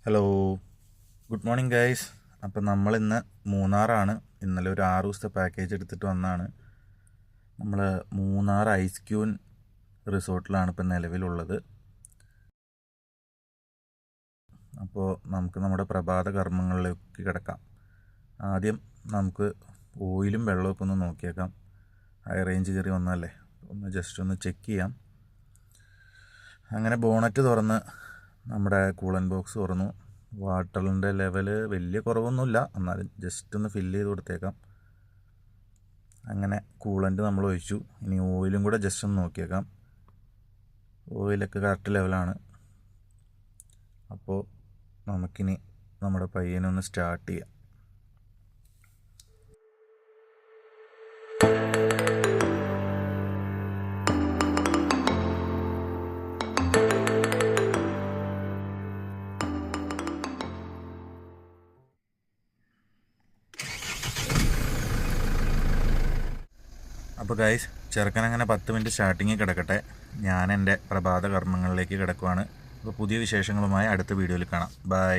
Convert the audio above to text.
Hello, good morning guys. അപ്പം നമ്മളിന്ന് മൂന്നാറാണ്. ഇന്നലെ ഒരു 6 ദിവസത്തെ പാക്കേജ് എടുത്തിട്ട് വന്നതാണ്. നമ്മൾ മൂന്നാർ ഐസ് ക്യൂൻ റിസോർട്ടിലാണ് ഇപ്പം നിലവിലുള്ളത്. അപ്പോൾ നമുക്ക് നമ്മുടെ പ്രഭാത കർമ്മങ്ങളിലേക്ക് കിടക്കാം. ആദ്യം നമുക്ക് ഓയിലും വെള്ളമൊക്കെ ഒന്ന് നോക്കിയേക്കാം. ഹൈ റേഞ്ച് കയറി വന്നതല്ലേ, ജസ്റ്റ് ഒന്ന് ചെക്ക് ചെയ്യാം. അങ്ങനെ ബോണറ്റ് തുറന്ന് നമ്മുടെ കൂളൻ ബോക്സ് തുറന്നു. വാട്ടറിൻ്റെ ലെവൽ വലിയ കുറവൊന്നുമില്ല, എന്നാലും ജസ്റ്റ് ഒന്ന് ഫില്ല് ചെയ്ത് കൊടുത്തേക്കാം. അങ്ങനെ കൂളൻ്റ് നമ്മൾ ഒഴിച്ചു. ഇനി ഓയിലും കൂടെ ജസ്റ്റ് ഒന്ന് നോക്കിയേക്കാം. ഓയിലൊക്കെ കറക്റ്റ് ലെവലാണ്. അപ്പോൾ നമുക്കിനി നമ്മുടെ പയ്യനൊന്ന് സ്റ്റാർട്ട് ചെയ്യാം. അപ്പോൾ ഗൈസ്, ചെറുക്കനങ്ങനെ 10 മിനിറ്റ് സ്റ്റാർട്ടിങ്ങിൽ കിടക്കട്ടെ. ഞാൻ എൻ്റെ പ്രഭാത കർമ്മങ്ങളിലേക്ക് കിടക്കുവാണ്. അപ്പോൾ പുതിയ വിശേഷങ്ങളുമായി അടുത്ത വീഡിയോയിൽ കാണാം. ബൈ.